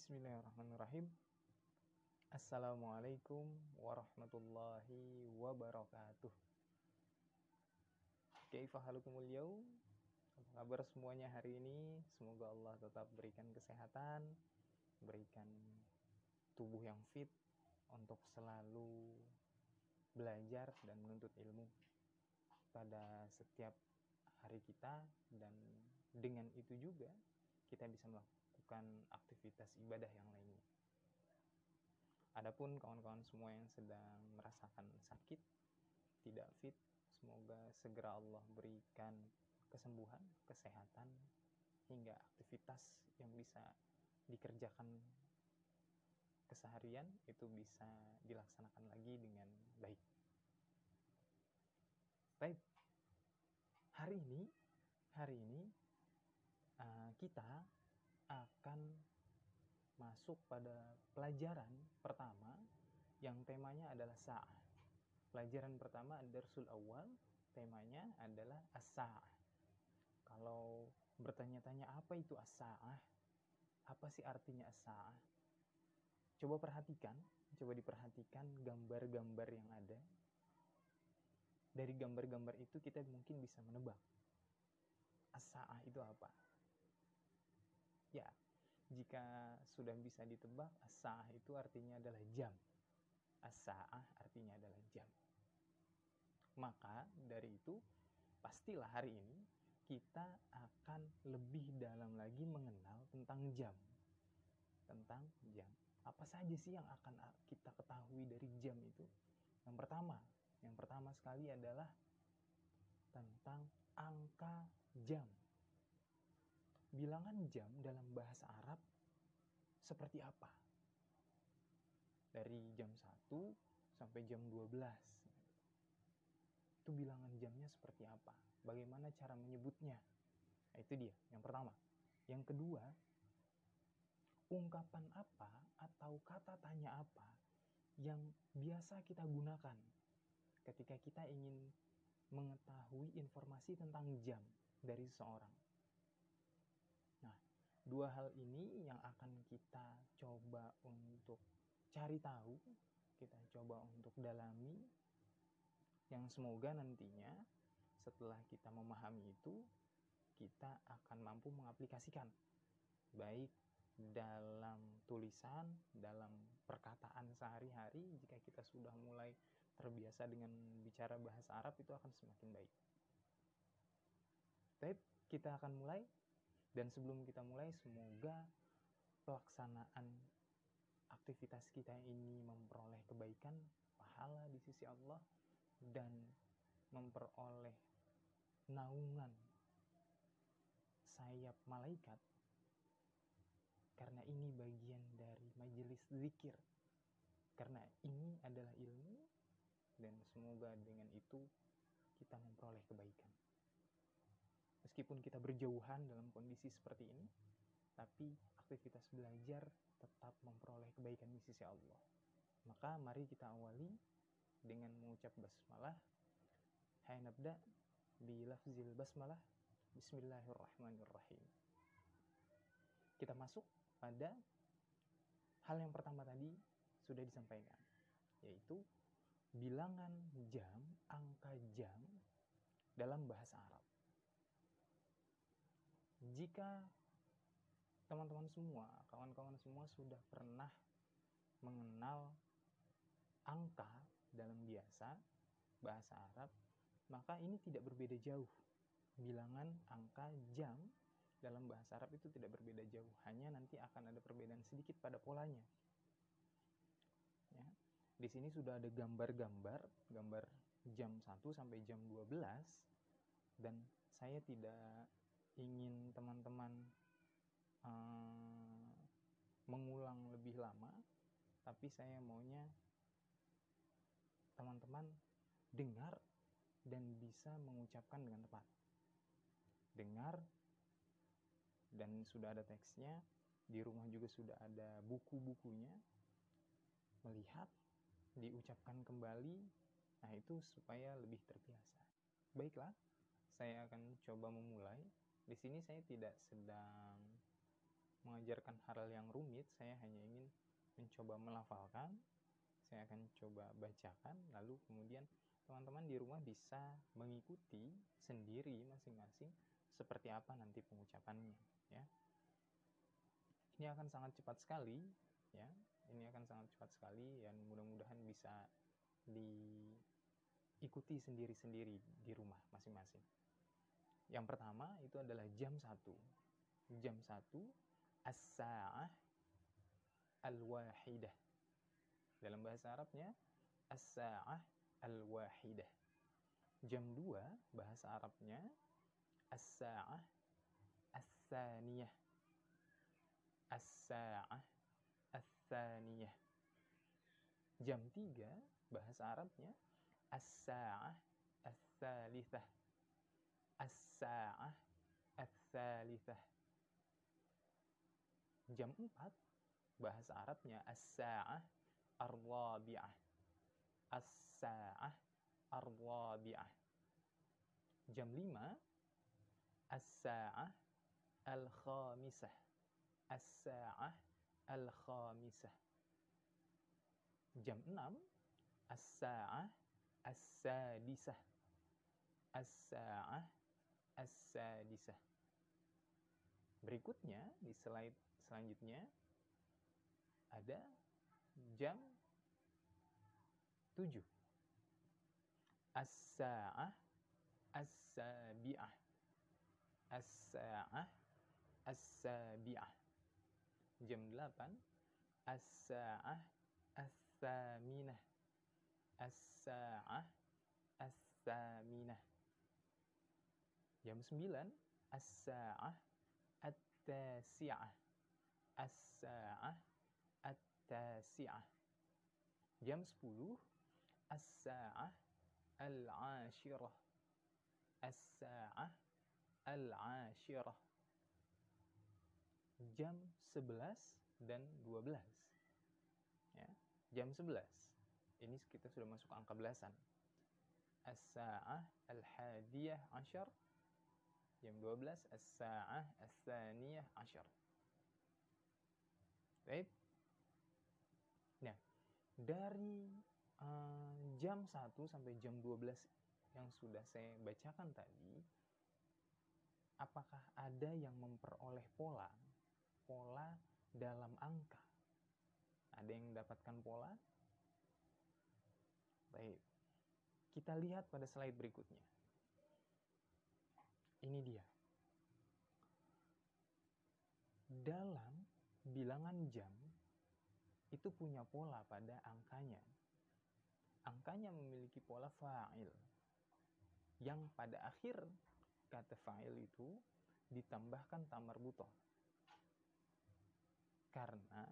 Bismillahirrahmanirrahim. Assalamualaikum warahmatullahi wabarakatuh. Kaifa halukumul yaum? Apa kabar semuanya hari ini? Semoga Allah tetap berikan kesehatan, berikan tubuh yang fit untuk selalu belajar dan menuntut ilmu pada setiap hari kita, dan dengan itu juga kita bisa melakukan aktivitas ibadah yang lainnya. Adapun kawan-kawan semua yang sedang merasakan sakit, tidak fit, semoga segera Allah berikan kesembuhan, kesehatan, hingga aktivitas yang bisa dikerjakan keseharian itu bisa dilaksanakan lagi dengan baik. Baik, hari ini kita akan masuk pada pelajaran pertama yang temanya adalah sa'ah. Pelajaran pertama ad-darsul awal, temanya adalah as-sa'ah. Kalau bertanya-tanya apa itu as-sa'ah, apa sih artinya as-sa'ah? Coba diperhatikan gambar-gambar yang ada. Dari gambar-gambar itu kita mungkin bisa menebak as-sa'ah itu apa. Ya, jika sudah bisa ditebak, as-sa'ah itu artinya adalah jam. As-sa'ah artinya adalah jam. Maka dari itu, pastilah hari ini kita akan lebih dalam lagi mengenal tentang jam. Tentang jam. Apa saja sih yang akan kita ketahui dari jam itu? Yang pertama sekali adalah tentang angka jam. Bilangan jam dalam bahasa Arab seperti apa? Dari jam 1 sampai jam 12. Itu bilangan jamnya seperti apa? Bagaimana cara menyebutnya? Nah, itu dia, yang pertama. Yang kedua, ungkapan apa atau kata tanya apa yang biasa kita gunakan ketika kita ingin mengetahui informasi tentang jam dari seseorang. Nah, dua hal ini yang akan kita coba untuk cari tahu, kita coba untuk dalami, yang semoga nantinya setelah kita memahami itu, kita akan mampu mengaplikasikan baik dalam tulisan, dalam perkataan sehari-hari. Jika kita sudah mulai terbiasa dengan bicara bahasa Arab, itu akan semakin baik. Baik, kita akan mulai. Dan sebelum kita mulai, semoga pelaksanaan aktivitas kita ini memperoleh kebaikan, pahala di sisi Allah, dan memperoleh naungan sayap malaikat, karena ini bagian dari majelis zikir, karena ini adalah ilmu, dan semoga dengan itu kita memperoleh kebaikan. Meskipun kita berjauhan dalam kondisi seperti ini, tapi aktivitas belajar tetap memperoleh kebaikan di sisi Allah. Maka mari kita awali dengan mengucap basmalah. Hai nabda bi lafzil basmalah. Bismillahirrahmanirrahim. Kita masuk pada hal yang pertama tadi sudah disampaikan, yaitu bilangan jam, angka jam dalam bahasa Arab. Jika teman-teman semua, kawan-kawan semua sudah pernah mengenal angka dalam bahasa Arab, maka ini tidak berbeda jauh. Bilangan angka jam dalam bahasa Arab itu tidak berbeda jauh, hanya nanti akan ada perbedaan sedikit pada polanya. Ya. Di sini sudah ada gambar jam 1 sampai jam 12, dan saya tidak ingin teman-teman mengulang lebih lama, tapi saya maunya teman-teman dengar dan bisa mengucapkan dengan tepat. Dengar, dan sudah ada teksnya, di rumah juga sudah ada buku-bukunya. Melihat, diucapkan kembali, nah itu supaya lebih terbiasa. Baiklah, saya akan coba memulai. Di sini saya tidak sedang mengajarkan hal yang rumit, saya hanya ingin mencoba melafalkan. Saya akan coba bacakan, lalu kemudian teman-teman di rumah bisa mengikuti sendiri masing-masing seperti apa nanti pengucapannya, ya. Ini akan sangat cepat sekali, ya. Ini akan sangat cepat sekali, dan mudah-mudahan bisa diikuti sendiri-sendiri di rumah masing-masing. Yang pertama itu adalah jam 1. Jam 1, as-sa'ah al-wahidah. Dalam bahasa Arabnya, as-sa'ah al-wahidah. Jam 2, bahasa Arabnya, as-sa'ah as-thaniyah. As-sa'ah as-thaniyah. Jam 3, bahasa Arabnya, as-sa'ah as-thalithah. As-sa'ah as-thalithah. Jam 4, bahasa Arabnya, as-sa'ah ar-rabi'ah. As-sa'ah ar-rabi'ah. Jam 5, as-sa'ah al-khamisah. As-sa'ah al-khamisah. Jam 6, as-sa'ah as-sadisah. As-sa'ah as-sadisah. Berikutnya, di slide selanjutnya, ada jam 7. As-sa'ah as-sabi'ah. As-sa'ah as-sabi'ah. Jam 8, as-sa'ah as-thaminah. As-sa'ah as-thaminah. Jam 9, as-sa'ah at-tasi'ah. As-sa'ah at-tasi'ah. Jam 10, as-sa'ah al-ashirah. As-sa'ah al-ashirah. Jam 11 dan 12. Ya, jam 11. Ini kita sudah masuk angka belasan. As-sa'ah al-hadiyah asyar. Jam 12, as-sa'ah as-thaniyah asyar. Baik. Nah, dari jam 1 sampai jam 12 yang sudah saya bacakan tadi, apakah ada yang memperoleh pola dalam angka? Ada yang mendapatkan pola? Baik. Kita lihat pada slide berikutnya. Ini dia. Dalam bilangan jam itu punya pola pada angkanya. Angkanya memiliki pola fa'il, yang pada akhir kata fa'il itu ditambahkan ta marbuthah. Karena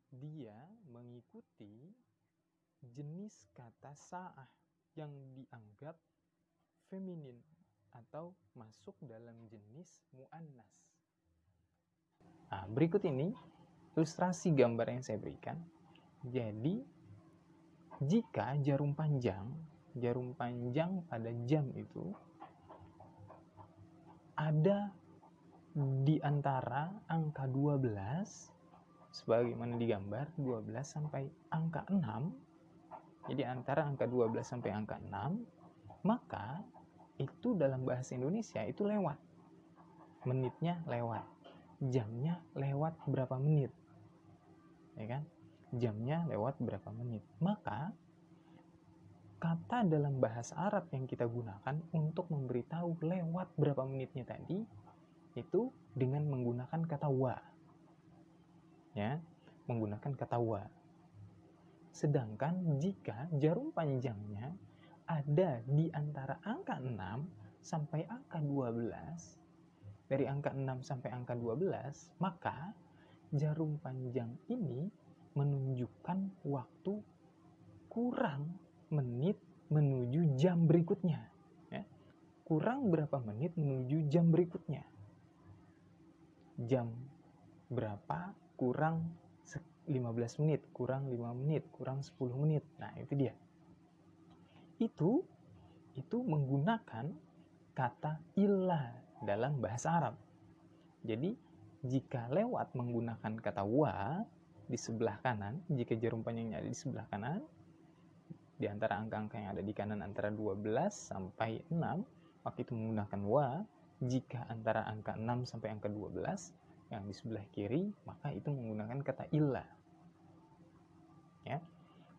dia mengikuti jenis kata sa'ah yang dianggap feminin atau masuk dalam jenis mu'annas. Nah, berikut ini ilustrasi gambar yang saya berikan. Jadi, jika jarum panjang pada jam itu ada di antara angka 12, sebagaimana digambar 12 sampai angka 6, jadi antara angka 12 sampai angka 6, maka itu dalam bahasa Indonesia itu lewat. Menitnya lewat. Jamnya lewat berapa menit. Ya kan? Jamnya lewat berapa menit. Maka kata dalam bahasa Arab yang kita gunakan untuk memberitahu lewat berapa menitnya tadi itu dengan menggunakan kata wa. Ya, menggunakan kata wa. Sedangkan jika jarum panjangnya ada di antara angka 6 sampai angka 12, dari angka 6 sampai angka 12, maka jarum panjang ini menunjukkan waktu kurang menit menuju jam berikutnya. Ya. Kurang berapa menit menuju jam berikutnya. Jam berapa kurang 15 menit, kurang 5 menit, kurang 10 menit. Nah, itu dia. Itu menggunakan kata illa dalam bahasa Arab. Jadi, jika lewat menggunakan kata wa di sebelah kanan, jika jarum panjangnya ada di sebelah kanan, di antara angka-angka yang ada di kanan antara 12 sampai 6, maka itu menggunakan wa. Jika antara angka 6 sampai angka 12 yang di sebelah kiri, maka itu menggunakan kata illa. Ya.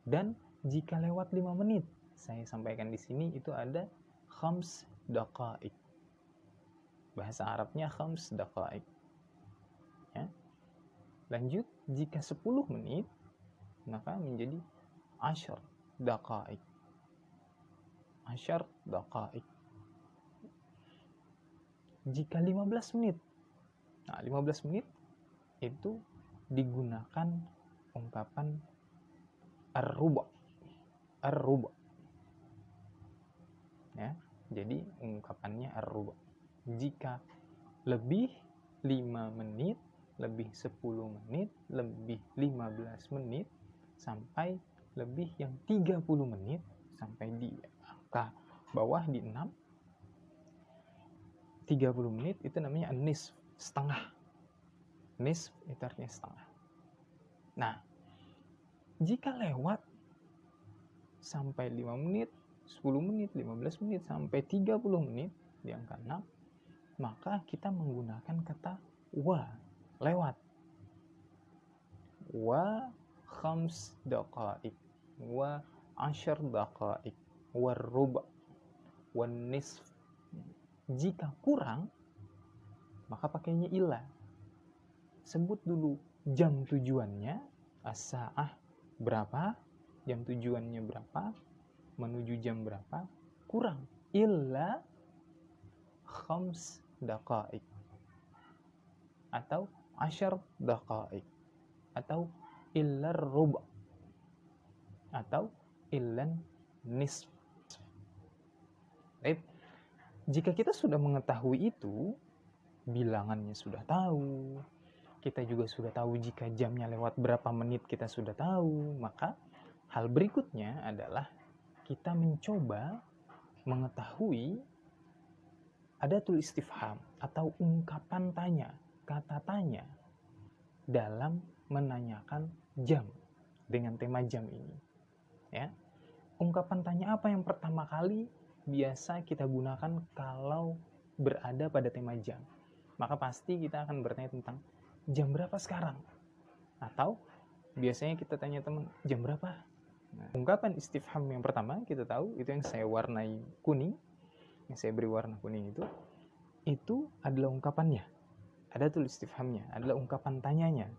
Dan jika lewat 5 menit, saya sampaikan di sini itu ada khams daqaik. Bahasa Arabnya khams daqaik. Ya. Lanjut, jika 10 menit, maka menjadi ashar daqaik. Ashar daqaik. Jika 15 menit, nah 15 menit itu digunakan ungkapan ar-ruba. Ar-ruba. Ya, jadi ungkapannya ar-ruba. Jika lebih 5 menit, lebih 10 menit, lebih 15 menit, sampai lebih yang 30 menit, sampai di angka bawah di 6, 30 menit itu namanya nisf, setengah. Nisf itu artinya setengah. Nah, jika lewat sampai 5 menit, 10 menit, 15 menit, sampai 30 menit di angka 6, maka kita menggunakan kata wa, lewat. Wa khams daqaik, wa ashar daqaik, wa ruba, wa nisf. Jika kurang, maka pakainya illa. Sebut dulu jam tujuannya, as-sa'ah berapa, jam tujuannya berapa, menuju jam berapa, kurang. Illa khams daqaik, atau ashar daqaik, atau illa ruba, atau illan nisf. Baik. Jika kita sudah mengetahui itu, bilangannya sudah tahu, kita juga sudah tahu jika jamnya lewat berapa menit kita sudah tahu, maka hal berikutnya adalah kita mencoba mengetahui adatul istifham atau ungkapan tanya, kata tanya dalam menanyakan jam dengan tema jam ini. Ya. Ungkapan tanya apa yang pertama kali biasa kita gunakan kalau berada pada tema jam? Maka pasti kita akan bertanya tentang jam berapa sekarang? Atau biasanya kita tanya teman, jam berapa? Nah, ungkapan istifham yang pertama kita tahu itu yang saya warnai kuning, yang saya beri warna kuning itu adalah ungkapannya. Ada tulis istifhamnya, adalah ungkapan tanyanya.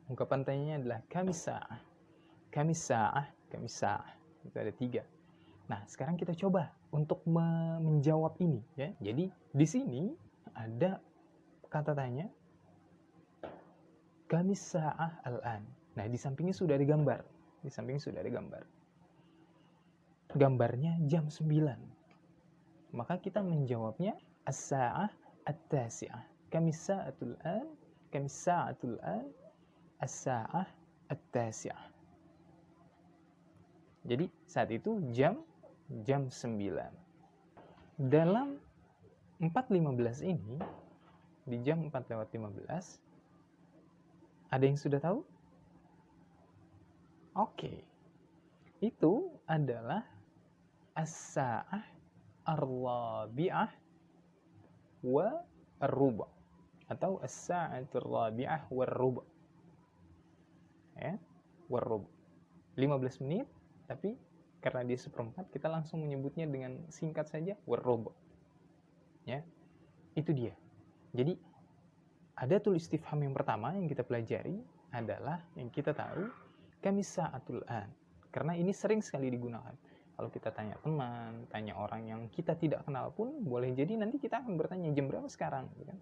Ungkapan tanyanya adalah kamisa'ah, kamisa'ah, kamisa'ah. Itu ada 3. Nah, sekarang kita coba untuk menjawab ini, ya. Jadi di sini ada kata tanya kamisa'ah al-an. Nah, di sampingnya sudah ada gambar. Di sampingnya sudah ada gambar. Gambarnya jam 9. Maka kita menjawabnya as-sa'ah at-tasi'ah. Kamisa'atul an, kamisa'atul an, as-sa'ah at-tasi'ah. Jadi saat itu jam 9. Dalam 4.15 ini, di jam 4:15, ada yang sudah tahu? Oke. Itu adalah as-sa'ah ar-rabi'ah wa ar-ruba, atau as-sa'atul rabi'ah wa ar-ruba. Ya, wa ar-ruba. 15 menit, tapi karena dia seperempat, kita langsung menyebutnya dengan singkat saja wa ar-ruba. Ya, itu dia. Jadi ada tulis istifham yang pertama yang kita pelajari adalah yang kita tahu kamisa'atul an, karena ini sering sekali digunakan. Kalau kita tanya teman, tanya orang yang kita tidak kenal pun, boleh jadi nanti kita akan bertanya jam berapa sekarang, kan?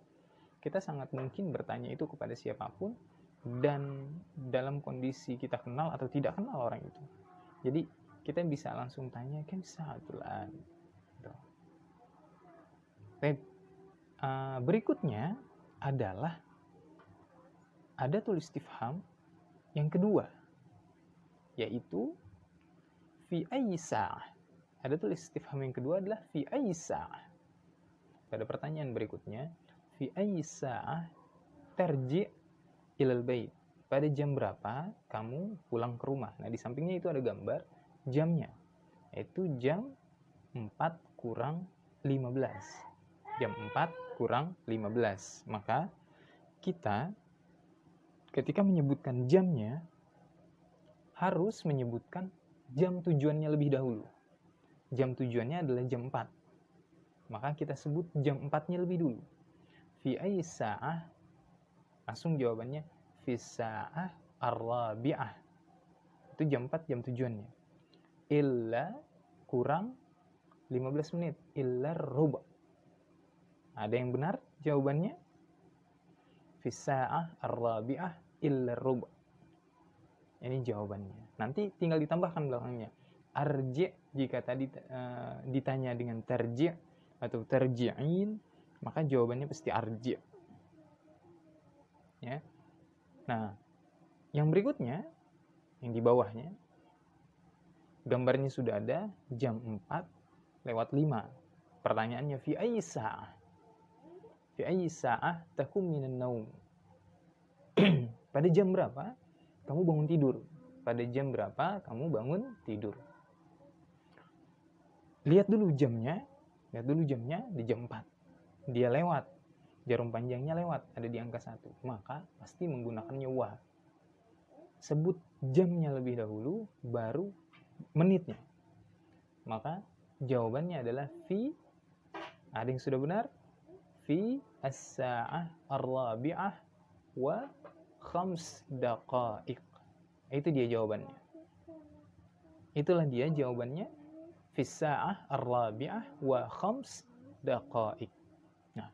Kita sangat mungkin bertanya itu kepada siapapun, dan dalam kondisi kita kenal atau tidak kenal orang itu. Jadi kita bisa langsung tanya kamisa'atul an. Berikutnya adalah ada tulis istifham yang kedua, yaitu fi ayyi sa'ah. Ada tulis istifham yang kedua adalah fi ayyi sa'ah. Pada pertanyaan berikutnya, fi ayyi sa'ah tarji' ilal bait. Pada jam berapa kamu pulang ke rumah? Nah, di sampingnya itu ada gambar jamnya, yaitu jam 4 kurang 15. Jam 4 kurang 15. Maka kita ketika menyebutkan jamnya harus menyebutkan jam tujuannya lebih dahulu. Jam tujuannya adalah jam 4. Maka kita sebut jam 4-nya lebih dulu. Fi ayyi sa'ah, langsung jawabannya fi sa'ah ar-rabi'ah. Itu jam 4, jam tujuannya. Illa kurang 15 menit. Illa ruba'. Ada yang benar jawabannya? Fi sa'ah ar-rabi'ah illa ruba'. Ini jawabannya. Nanti tinggal ditambahkan belakangnya. Arji' jika tadi ditanya dengan tarji' atau tarji'in, maka jawabannya pasti arji'. Ya. Nah, yang berikutnya, yang di bawahnya, gambarnya sudah ada, jam 4:05. Pertanyaannya, fi ayyi sa'ah? Fi ayyi sa'ah takum minan naum? Pada jam berapa kamu bangun tidur? Pada jam berapa kamu bangun tidur? Lihat dulu jamnya di jam 4. Dia lewat, jarum panjangnya lewat, ada di angka 1. Maka pasti menggunakannya wa. Sebut jamnya lebih dahulu, baru menitnya. Maka jawabannya adalah fi, ada yang sudah benar, fi as-sa'ah ar-rabi'ah wa 5 daqaiq. Itu dia jawabannya. Itulah dia jawabannya, fi as-sa'ah ar-rabi'ah wa 5 daqaiq. Nah,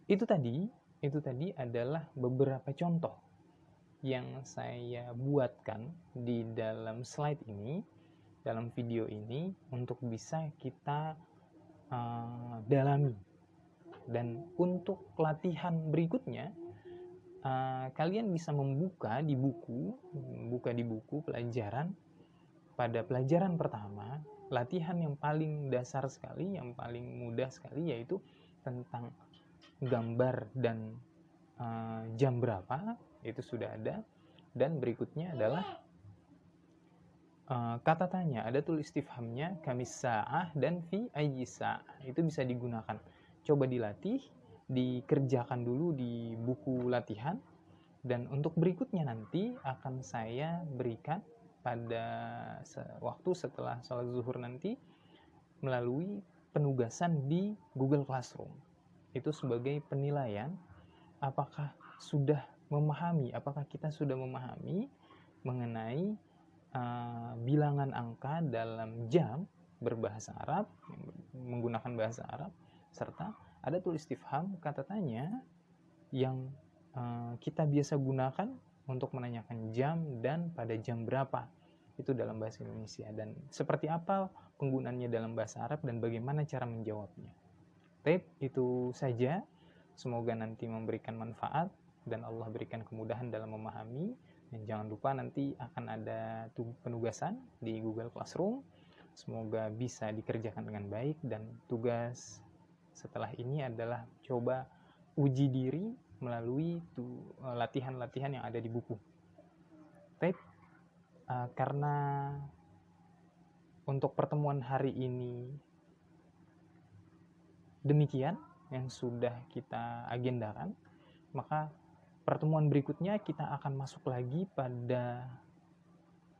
itu tadi adalah beberapa contoh yang saya buatkan di dalam slide ini, dalam video ini, untuk bisa kita dalami. Dan untuk latihan berikutnya, kalian bisa membuka di buku pelajaran. Pada pelajaran pertama, latihan yang paling dasar sekali, yang paling mudah sekali, yaitu tentang gambar dan jam berapa, itu sudah ada. Dan berikutnya adalah kata tanya, ada tulis istifhamnya, kamis sa'ah dan fi ayyi sa'ah. Itu bisa digunakan. Coba dilatih, dikerjakan dulu di buku latihan, dan untuk berikutnya nanti akan saya berikan pada waktu setelah sholat zuhur nanti melalui penugasan di Google Classroom. Itu sebagai penilaian apakah kita sudah memahami mengenai bilangan angka dalam jam berbahasa Arab, menggunakan bahasa Arab, serta ada tulis istifham, kata tanya, yang kita biasa gunakan untuk menanyakan jam dan pada jam berapa itu dalam bahasa Indonesia, dan seperti apa penggunaannya dalam bahasa Arab dan bagaimana cara menjawabnya. Itu saja. Semoga nanti memberikan manfaat dan Allah berikan kemudahan dalam memahami. Dan jangan lupa nanti akan ada penugasan di Google Classroom. Semoga bisa dikerjakan dengan baik, dan tugas setelah ini adalah coba uji diri melalui latihan-latihan yang ada di buku. Karena untuk pertemuan hari ini demikian yang sudah kita agendakan, maka pertemuan berikutnya kita akan masuk lagi pada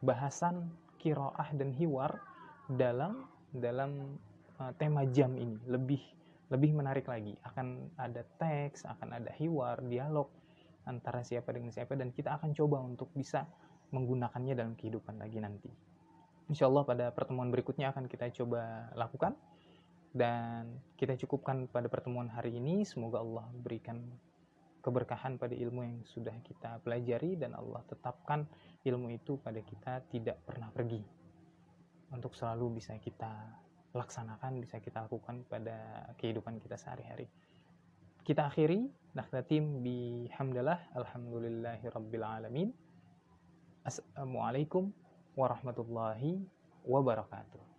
bahasan qiraah dan hiwar dalam tema jam ini. Lebih menarik lagi, akan ada teks, akan ada hiwar, dialog antara siapa dengan siapa, dan kita akan coba untuk bisa menggunakannya dalam kehidupan lagi nanti. Insyaallah pada pertemuan berikutnya akan kita coba lakukan. Dan kita cukupkan pada pertemuan hari ini. Semoga Allah berikan keberkahan pada ilmu yang sudah kita pelajari, dan Allah tetapkan ilmu itu pada kita tidak pernah pergi, untuk selalu bisa kita laksanakan, bisa kita lakukan pada kehidupan kita sehari-hari. Kita akhiri, nakhtatim bihamdallah, alhamdulillahi rabbil alamin. Assalamualaikum warahmatullahi wabarakatuh.